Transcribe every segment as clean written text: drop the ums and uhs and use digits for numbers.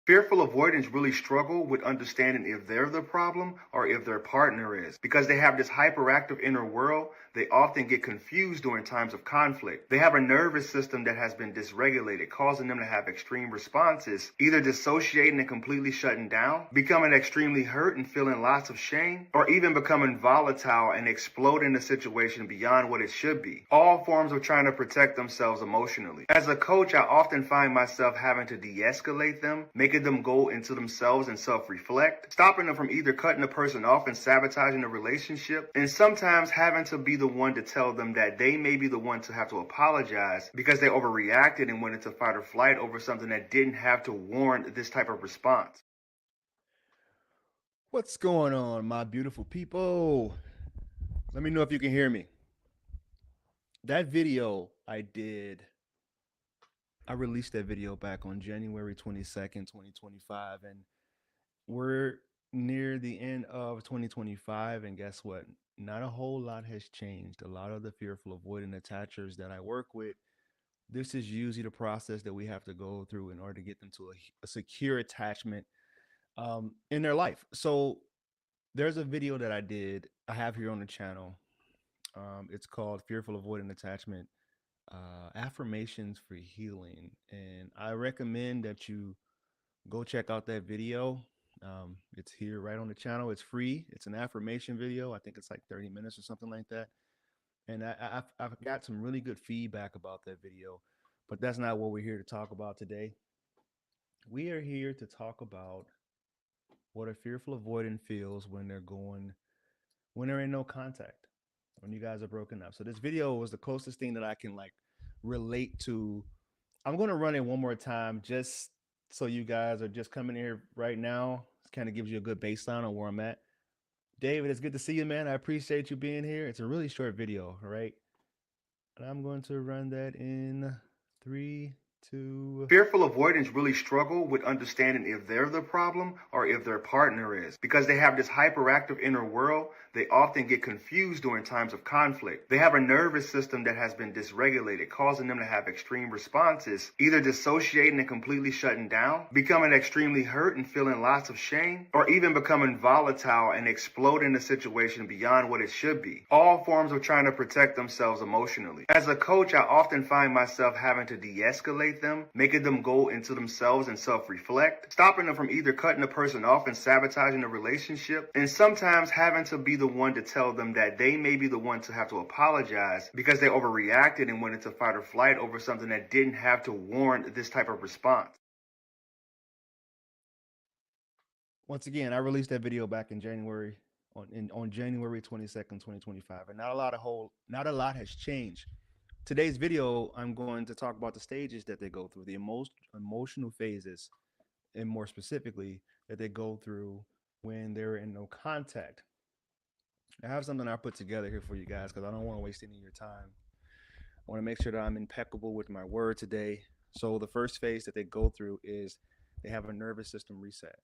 Fearful avoidants really struggle with understanding if they're the problem or if their partner is. Because they have this hyperactive inner world, they often get confused during times of conflict. They have a nervous system that has been dysregulated, causing them to have extreme responses, either dissociating and completely shutting down, becoming extremely hurt and feeling lots of shame, or even becoming volatile and exploding the situation beyond what it should be. All forms of trying to protect themselves emotionally. As a coach, I often find myself having to de-escalate them, making them go into themselves and self-reflect, stopping them from either cutting the person off and sabotaging the relationship, and sometimes having to be the one to tell them that they may be the one to have to apologize because they overreacted and went into fight or flight over something that didn't have to warrant this type of response. What's going on, my beautiful people? Let me know if you can hear me. That video I released that video back on January 22nd, 2025, and we're near the end of 2025. And guess what? Not a whole lot has changed. A lot of the fearful avoidant attachers that I work with, this is usually the process that we have to go through in order to get them to a secure attachment in their life. So there's a video that I have here on the channel. It's called Fearful Avoidant Attachment Affirmations for Healing. And I recommend that you go check out that video. It's here right on the channel. It's free. It's an affirmation video. I think it's like 30 minutes or something like that. And I've got some really good feedback about that video, but that's not what we're here to talk about today. We are here to talk about what a fearful avoidant feels when they're in no contact, when you guys are broken up. So this video was the closest thing that I can like relate to. I'm going to run it one more time just so you guys are just coming here right now. It kind of gives you a good baseline on where I'm at. David, it's good to see you, man. I appreciate you being here. It's a really short video, all right? And I'm going to run that in three, two. Fearful avoidants really struggle with understanding if they're the problem or if their partner is. Because they have this hyperactive inner world, they often get confused during times of conflict. They have a nervous system that has been dysregulated, causing them to have extreme responses, either dissociating and completely shutting down, becoming extremely hurt and feeling lots of shame, or even becoming volatile and exploding the situation beyond what it should be. All forms of trying to protect themselves emotionally. As a coach, I often find myself having to de-escalate them, making them go into themselves and self-reflect, stopping them from either cutting the person off and sabotaging the relationship, and sometimes having to be the one to tell them that they may be the one to have to apologize because they overreacted and went into fight or flight over something that didn't have to warrant this type of response. Once again, I released that video back in January on January 22nd, 2025, and not a lot has changed. Today's video, I'm going to talk about the stages that they go through, the emotional phases, and more specifically, that they go through when they're in no contact. I have something I put together here for you guys because I don't want to waste any of your time. I want to make sure that I'm impeccable with my word today. So the first phase that they go through is they have a nervous system reset.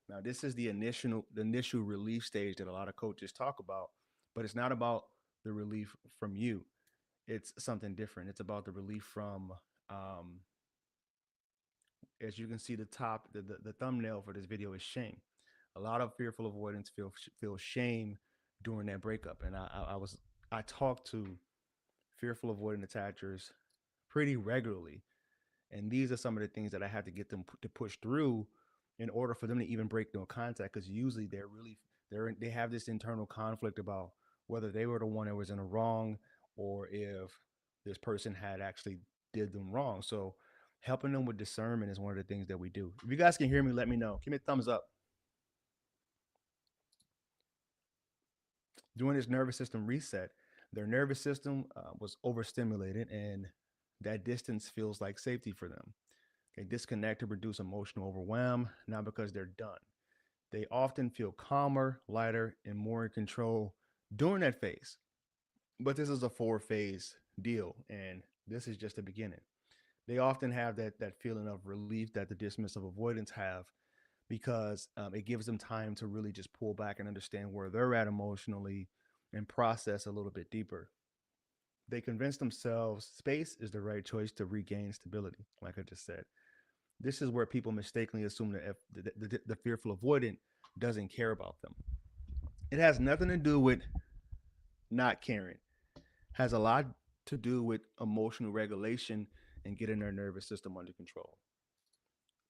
Now, this is the initial relief stage that a lot of coaches talk about, but it's not about the relief from you. It's something different. It's about the relief from, um, as you can see, the thumbnail for this video is shame. A lot of fearful avoidance feel shame during that breakup, and I talked to fearful avoidant attachers pretty regularly, and these are some of the things that I had to get them to push through in order for them to even break no contact. Because usually they have this internal conflict about whether they were the one that was in the wrong or if this person had actually did them wrong. So helping them with discernment is one of the things that we do. If you guys can hear me, let me know. Give me a thumbs up. During this nervous system reset, their nervous system was overstimulated, and that distance feels like safety for them. They disconnect to reduce emotional overwhelm, not because they're done. They often feel calmer, lighter, and more in control during that phase. But this is a four-phase deal, and this is just the beginning. They often have that feeling of relief that the dismissive avoidants have because it gives them time to really just pull back and understand where they're at emotionally and process a little bit deeper. They convince themselves space is the right choice to regain stability, like I just said. This is where people mistakenly assume that the fearful avoidant doesn't care about them. It has nothing to do with not caring. It has a lot to do with emotional regulation and getting their nervous system under control.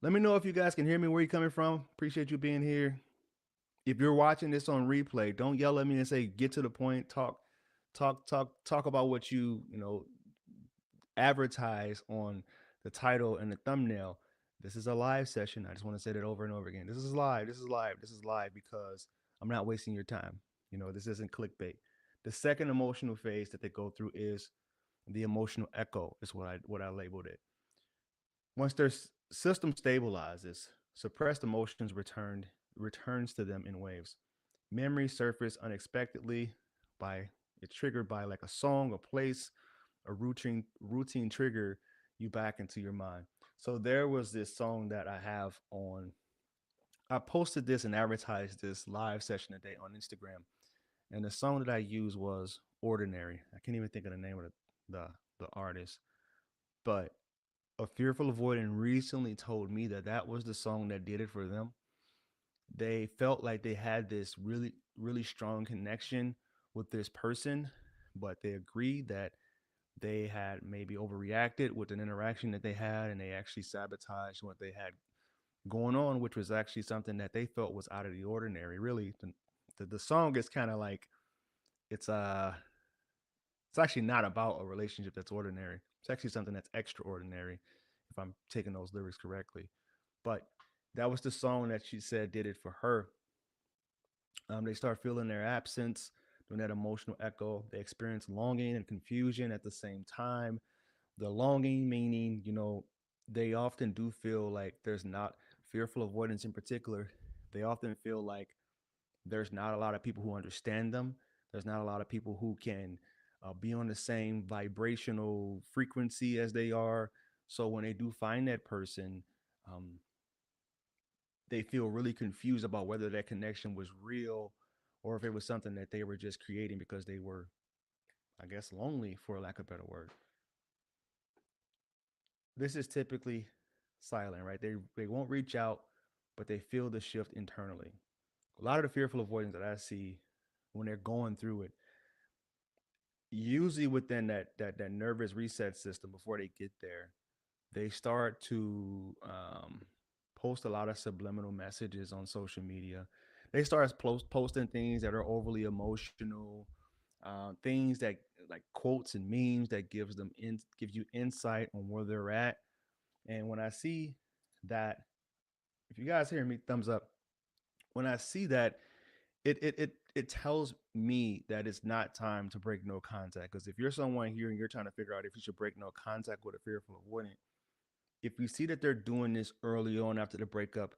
Let me know if you guys can hear me, where you're coming from. Appreciate you being here. If you're watching this on replay, don't yell at me and say, get to the point, talk about what you advertise on the title and the thumbnail. This is a live session. I just want to say that over and over again. This is live. This is live. This is live because I'm not wasting your time. This isn't clickbait. The second emotional phase that they go through is the emotional echo, is what I labeled it. Once their system stabilizes, suppressed emotions returns to them in waves. Memories surface unexpectedly by it's triggered by like a song, a place, a routine trigger you back into your mind. So there was this song that I have on. I posted this and advertised this live session today on Instagram, and the song that I used was "Ordinary." I can't even think of the name of the the artist, but a fearful avoidant recently told me that that was the song that did it for them. They felt like they had this really strong connection with this person, but they agreed that they had maybe overreacted with an interaction that they had, and they actually sabotaged what they had going on, which was actually something that they felt was out of the ordinary. Really, the song is kind of like it's uh it's actually not about a relationship that's ordinary. It's actually something that's extraordinary, if I'm taking those lyrics correctly. But that was the song that she said did it for her. They start feeling their absence, doing that emotional echo. They experience longing and confusion at the same time. The longing meaning, they often do feel like there's not fearful avoidance in particular. They often feel like there's not a lot of people who understand them. There's not a lot of people who can be on the same vibrational frequency as they are. So when they do find that person, um, they feel really confused about whether that connection was real or if it was something that they were just creating because they were, I guess, lonely, for lack of a better word. This is typically silent, right? They won't reach out, but they feel the shift internally. A lot of the fearful avoidance that I see when they're going through it, usually within that nervous reset system before they get there, they start to post a lot of subliminal messages on social media. They start posting things that are overly emotional, things that like quotes and memes that gives you insight on where they're at. And when I see that, if you guys hear me, thumbs up. When I see that, it tells me that it's not time to break no contact. Because if you're someone here and you're trying to figure out if you should break no contact with a fearful avoidant, if you see that they're doing this early on after the breakup,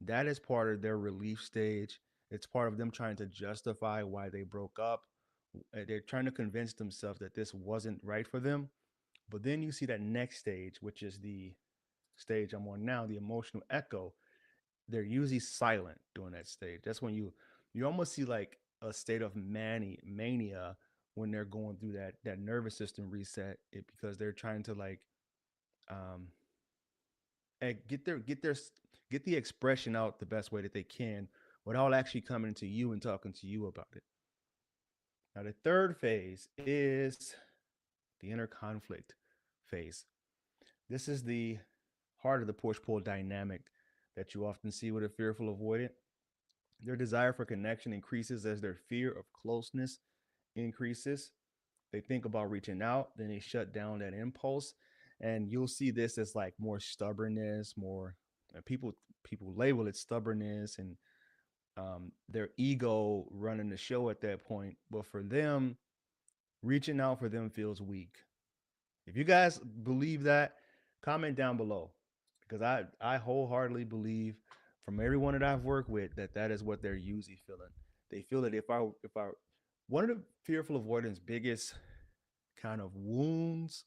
that is part of their relief stage. It's part of them trying to justify why they broke up. They're trying to convince themselves that this wasn't right for them. But then you see that next stage, which is the stage I'm on now, the emotional echo. They're usually silent during that stage. That's when you almost see like a state of mania when they're going through that nervous system reset. Because they're trying to like um, get the expression out the best way that they can without actually coming to you and talking to you about it. Now the third phase is the inner conflict phase. This is the heart of the push pull dynamic that you often see with a fearful avoidant. Their desire for connection increases as their fear of closeness increases. They think about reaching out, then they shut down that impulse. And you'll see this as like more stubbornness, more people label it stubbornness and their ego running the show at that point. But for them, reaching out for them feels weak. If you guys believe that, comment down below because I wholeheartedly believe from everyone that I've worked with that that is what they're usually feeling. They feel that if I one of the fearful avoidance biggest kind of wounds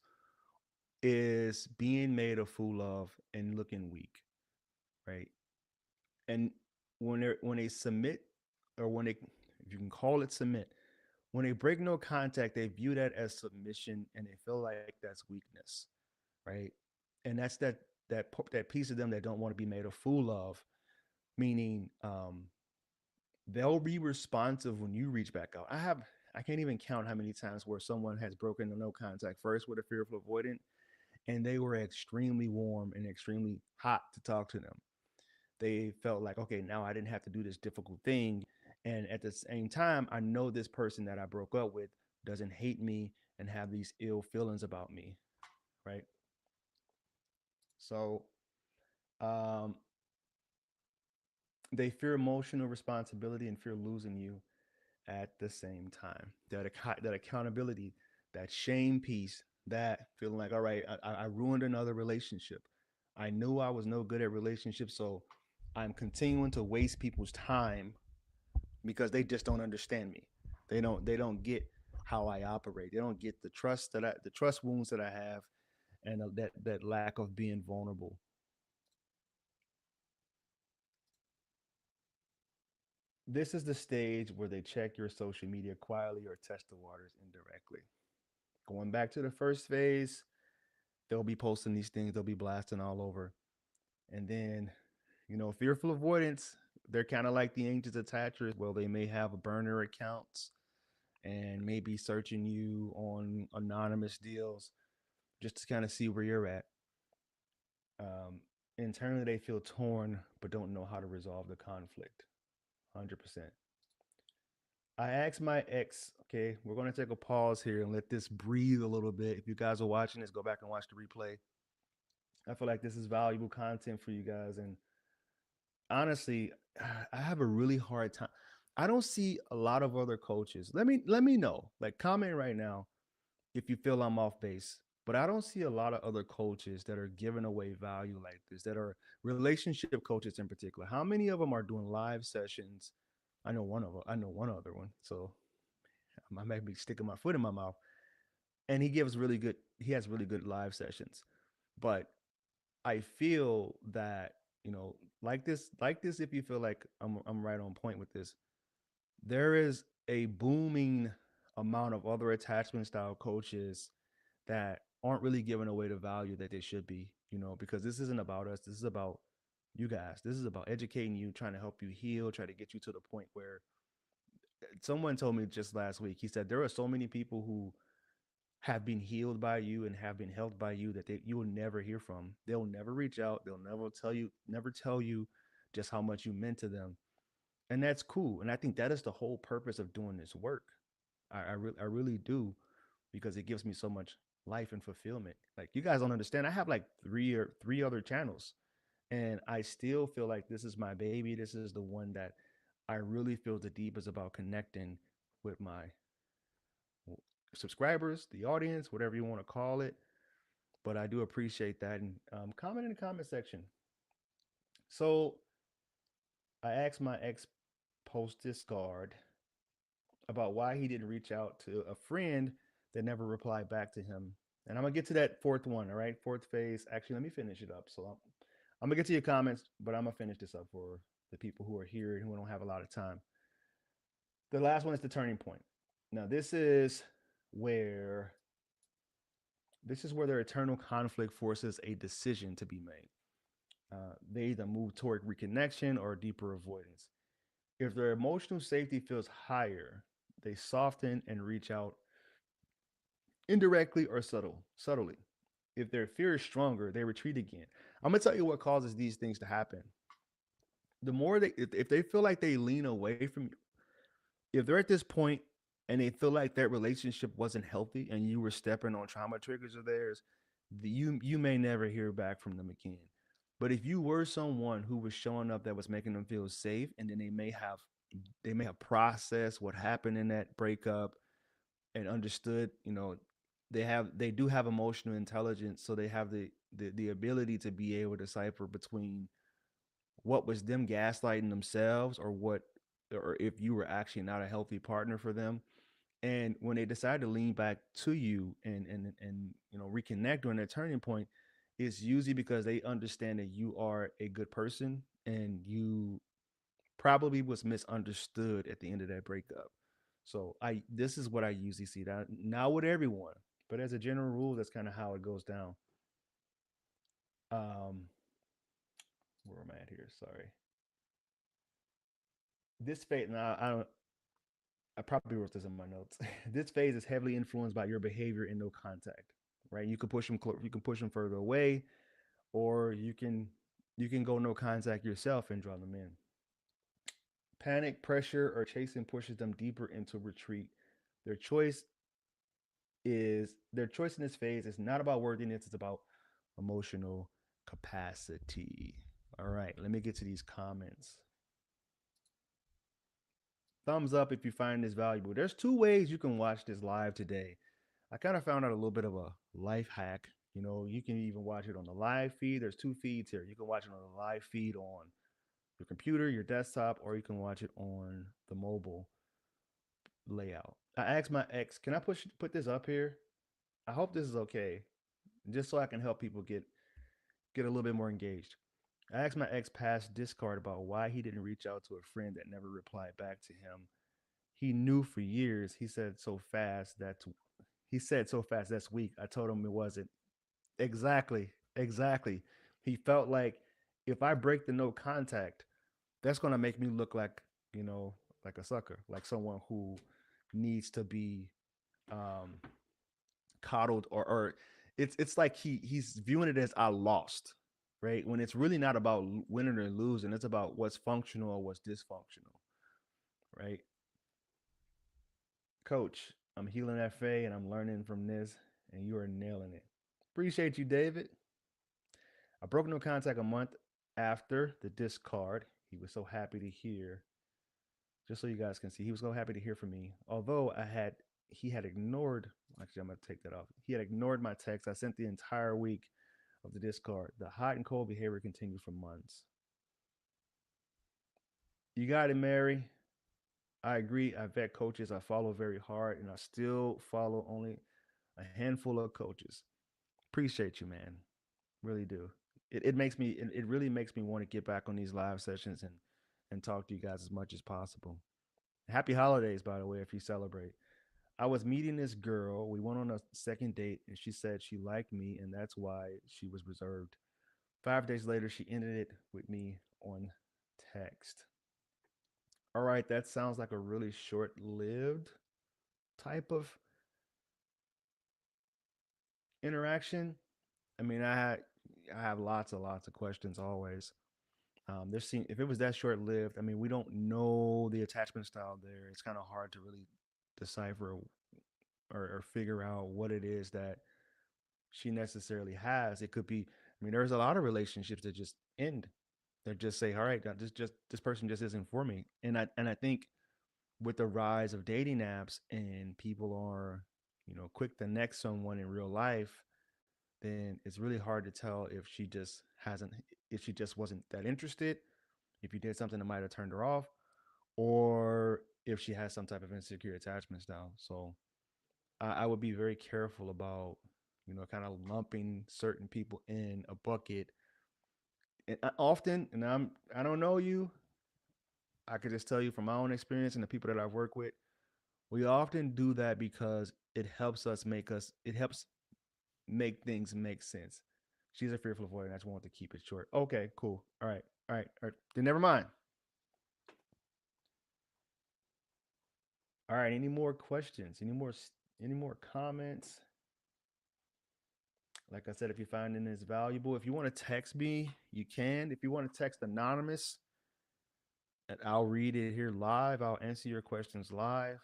is being made a fool of and looking weak, right? And when they submit or when they if you can call it submit, when they break no contact, they view that as submission and they feel like that's weakness, right? And that's that. that piece of them that don't want to be made a fool of, meaning they'll be responsive when you reach back out. I can't even count how many times where someone has broken the no contact first with a fearful avoidant, and they were extremely warm and extremely hot to talk to them. They felt like, okay, now I didn't have to do this difficult thing. And at the same time, I know this person that I broke up with doesn't hate me and have these ill feelings about me, right? So um, they fear emotional responsibility and fear losing you at the same time. That accountability, that shame piece, that feeling like, all right, I ruined another relationship. I knew I was no good at relationships, so I'm continuing to waste people's time because they just don't understand me. They don't get how I operate. They don't get the trust wounds that I have, and that lack of being vulnerable. This is the stage where they check your social media quietly or test the waters indirectly. Going back to the first phase, they'll be posting these things, they'll be blasting all over. And then, fearful avoidance, they're kind of like the anxious attachers. Well, they may have a burner accounts and maybe searching you on anonymous deals just to kind of see where you're at. Um, Internally, they feel torn but don't know how to resolve the conflict. 100%. I asked my ex, okay, we're going to take a pause here and let this breathe a little bit. If you guys are watching this, go back and watch the replay. I feel like this is valuable content for you guys. And honestly, I have a really hard time. I don't see a lot of other coaches. Let me know. Like comment right now if you feel I'm off base. But I don't see a lot of other coaches that are giving away value like this, that are relationship coaches in particular. How many of them are doing live sessions? I know one of them. I know one other one. So I might be sticking my foot in my mouth. And he has really good live sessions. But I feel that, like this, if you feel like I'm right on point with this, there is a booming amount of other attachment style coaches that aren't really giving away the value that they should be, because this isn't about us. This is about you guys. This is about educating you, trying to help you heal, try to get you to the point where someone told me just last week, he said there are so many people who have been healed by you and have been helped by you that you will never hear from. They'll never reach out. They'll never tell you just how much you meant to them. And that's cool. And I think that is the whole purpose of doing this work. I really do, because it gives me so much life and fulfillment. Like, you guys don't understand. I have like three other channels, and I still feel like this is my baby. This is the one that I really feel the deepest about connecting with my subscribers, the audience, whatever you want to call it. But I do appreciate that. And comment in the comment section. So I asked my ex post discard about why he didn't reach out to a friend that never replied back to him. And I'm gonna get to that fourth one. All right, fourth phase. Actually, let me finish it up. So I'm gonna get to your comments, but I'm gonna finish this up for the people who are here and who don't have a lot of time. The last one is the turning point. Now, where this is where their eternal conflict forces a decision to be made. They either move toward reconnection or deeper avoidance. If their emotional safety feels higher, they soften and reach out indirectly or subtly. If their fear is stronger, they retreat again. I'm gonna tell you what causes these things to happen. The more if they feel like they lean away from you, if they're at this point and they feel like that relationship wasn't healthy and you were stepping on trauma triggers of theirs, you may never hear back from them again. But if you were someone who was showing up that was making them feel safe, and then they may have processed what happened in that breakup and understood, they do have emotional intelligence, so they have the ability to be able to decipher between what was them gaslighting themselves, or if you were actually not a healthy partner for them. And when they decide to lean back to you and reconnect during that turning point, it's usually because they understand that you are a good person, and you probably was misunderstood at the end of that breakup. So I this is what I usually see. That not with everyone, but as a general rule, that's kind of how it goes down. Um, where am I at here? Sorry. This phase, now I don't. I probably wrote this in my notes. This phase is heavily influenced by your behavior in no contact. Right? You can push them. You can push them further away, or you can go no contact yourself and draw them in. Panic, pressure, or chasing pushes them deeper into retreat. Their choice their choice in this phase is not about worthiness, it's about emotional capacity. All right, let me get to these comments. Thumbs up if you find this valuable. There's two ways you can watch this live today. I kind of found out a little bit of a life hack. You can even watch it on the live feed. There's two feeds here. You can watch it on the live feed on your computer, your desktop, or you can watch it on the mobile layout. I asked my ex, can I put this up here? I hope this is okay, just so I can help people get a little bit more engaged. I asked my ex past discard about why he didn't reach out to a friend that never replied back to him. He knew for years. He said so fast that's weak. I told him it wasn't. Exactly. Exactly. He felt like if I break the no contact, that's gonna make me look you know, like a sucker, like someone who needs to be um coddled or it's like he's viewing it as I lost, right? When it's really not about winning or losing, it's about what's functional or what's dysfunctional, right? Coach, I'm healing FA and I'm learning from this, and you are nailing it. Appreciate you, David. I broke no contact a month after the discard. He was so happy to hear. Just so you guys can see, he was so happy to hear from me. Although he had ignored. Actually, I'm gonna take that off. He had ignored my text. I sent the entire week of the discard. The hot and cold behavior continued for months. You got it, Mary. I agree. I vet coaches. I follow very hard, and I still follow only a handful of coaches. Appreciate you, man. Really do. It really makes me want to get back on these live sessions and talk to you guys as much as possible. Happy holidays, by the way, if you celebrate. I was meeting this girl. We went on a second date, and she said she liked me, and that's why she was reserved. 5 days later, she ended it with me on text. All right, that sounds like a really short lived type of interaction. I mean, I have lots of questions always. If it was that short lived, I mean, we don't know the attachment style there. It's kind of hard to really decipher or figure out what it is that she necessarily has. It could be, I mean, there's a lot of relationships that just end. They just say, all right, this person just isn't for me. And I think with the rise of dating apps and people are, quick to next someone in real life, then it's really hard to tell if she just wasn't that interested, if you did something that might have turned her off, or if she has some type of insecure attachment style. So I would be very careful about, kind of lumping certain people in a bucket. And I don't know you. I could just tell you from my own experience and the people that I've worked with, we often do that because it helps make things make sense. She's a fearful avoider, and I just wanted to keep it short. Okay, cool. All right. Then never mind. All right. Any more questions? Any more comments? Like I said, if you're finding this valuable, if you want to text me, you can. If you want to text anonymous, and I'll read it here live. I'll answer your questions live.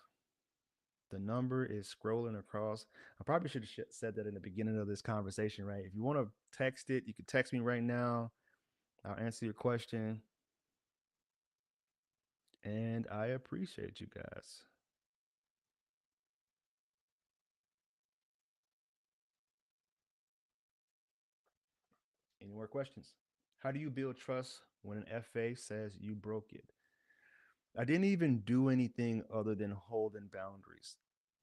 The number is scrolling across. I probably should have said that in the beginning of this conversation, right? If you want to text it, you can text me right now. I'll answer your question. And I appreciate you guys. Any more questions? How do you build trust when an FA says you broke it? I didn't even do anything other than holding boundaries.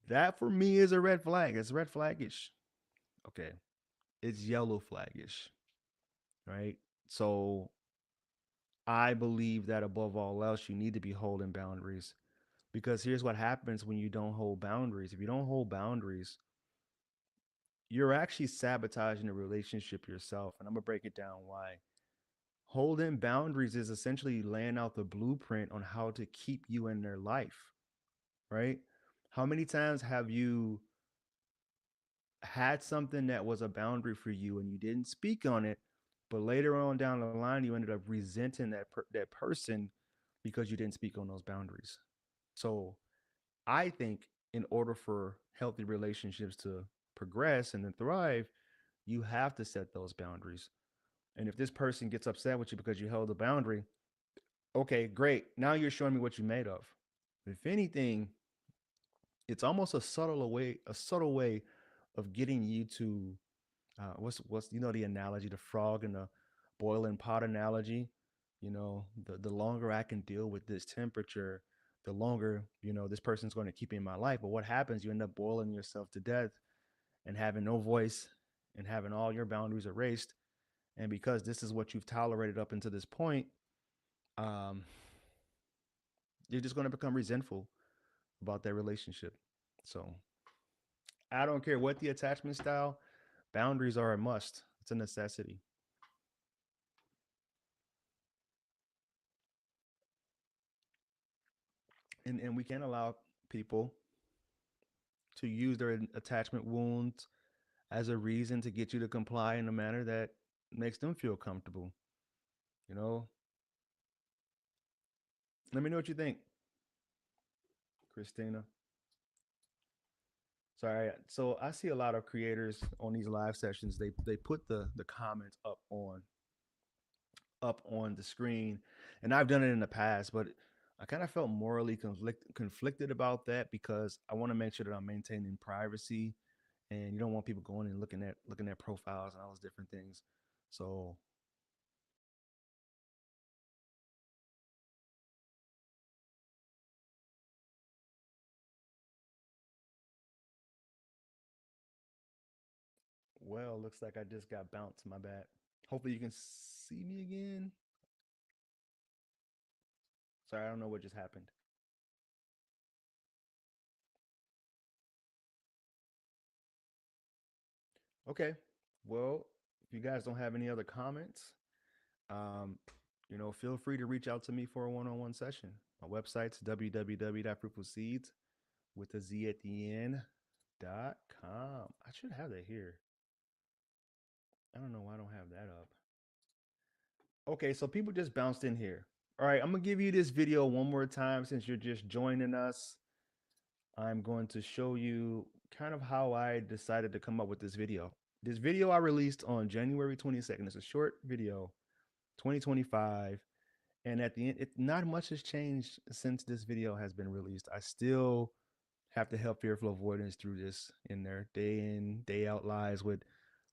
That for me is a red flag. It's red flaggish. Okay. It's yellow flaggish, right? So I believe that above all else, you need to be holding boundaries because here's what happens when you don't hold boundaries. If you don't hold boundaries, you're actually sabotaging the relationship yourself. And I'm going to break it down why. Holding boundaries is essentially laying out the blueprint on how to keep you in their life, right? How many times have you had something that was a boundary for you and you didn't speak on it, but later on down the line you ended up resenting that person because you didn't speak on those boundaries. So I think in order for healthy relationships to progress and then thrive, you have to set those boundaries. And if this person gets upset with you because you held a boundary, okay, great. Now you're showing me what you're made of. If anything, it's almost a subtle way of getting you to what's the analogy, the frog in the boiling pot analogy. The longer I can deal with this temperature, the longer this person's going to keep me in my life. But what happens? You end up boiling yourself to death and having no voice and having all your boundaries erased. And because this is what you've tolerated up until this point, um, you're just going to become resentful about that relationship. So I don't care what the attachment style, boundaries are a must. It's a necessity. And we can't allow people to use their attachment wounds as a reason to get you to comply in a manner that makes them feel comfortable. You know, let me know what you think, Christina. Sorry. So I see a lot of creators on these live sessions. They put the comments up on the screen, and I've done it in the past, but I kind of felt morally conflicted about that because I want to make sure that I'm maintaining privacy, and you don't want people going and looking at profiles and all those different things. So well, looks like I just got bounced. My bad. Hopefully you can see me again. Sorry, I don't know what just happened. Okay. Well, if you guys don't have any other comments, um, feel free to reach out to me for a one-on-one session. My website's www.fruitfulseeds with a Z at the end.com. I should have that here. I don't know why I don't have that up. Okay, so people just bounced in here. All right, I'm gonna give you this video one more time since you're just joining us. I'm going to show you kind of how I decided to come up with this video. This video I released on January 22nd. It's a short video, 2025. And at the end, not much has changed since this video has been released. I still have to help fearful avoidance through this in their day in, day out lives with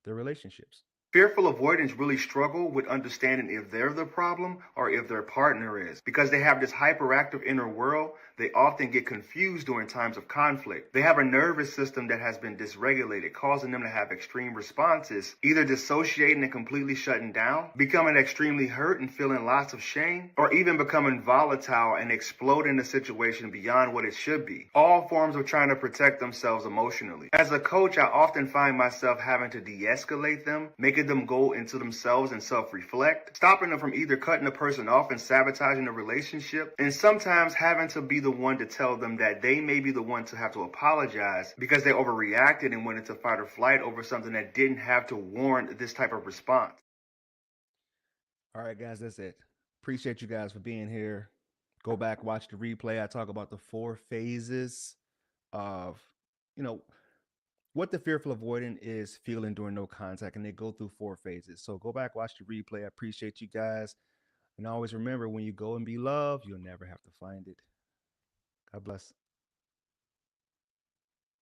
their relationships. Fearful avoidants really struggle with understanding if they're the problem or if their partner is. Because they have this hyperactive inner world, they often get confused during times of conflict. They have a nervous system that has been dysregulated, causing them to have extreme responses, either dissociating and completely shutting down, becoming extremely hurt and feeling lots of shame, or even becoming volatile and exploding the situation beyond what it should be. All forms of trying to protect themselves emotionally. As a coach, I often find myself having to de-escalate them, making them go into themselves and self-reflect, stopping them from either cutting the person off and sabotaging the relationship, and sometimes having to be the one to tell them that they may be the one to have to apologize because they overreacted and went into fight or flight over something that didn't have to warrant this type of response. All right, guys, that's it. Appreciate you guys for being here. Go back, watch the replay. I talk about the four phases of, you know, what the fearful avoidant is feeling during no contact, and they go through four phases. So go back, watch the replay. I appreciate you guys. And always remember, when you go and be loved, you'll never have to find it. God bless.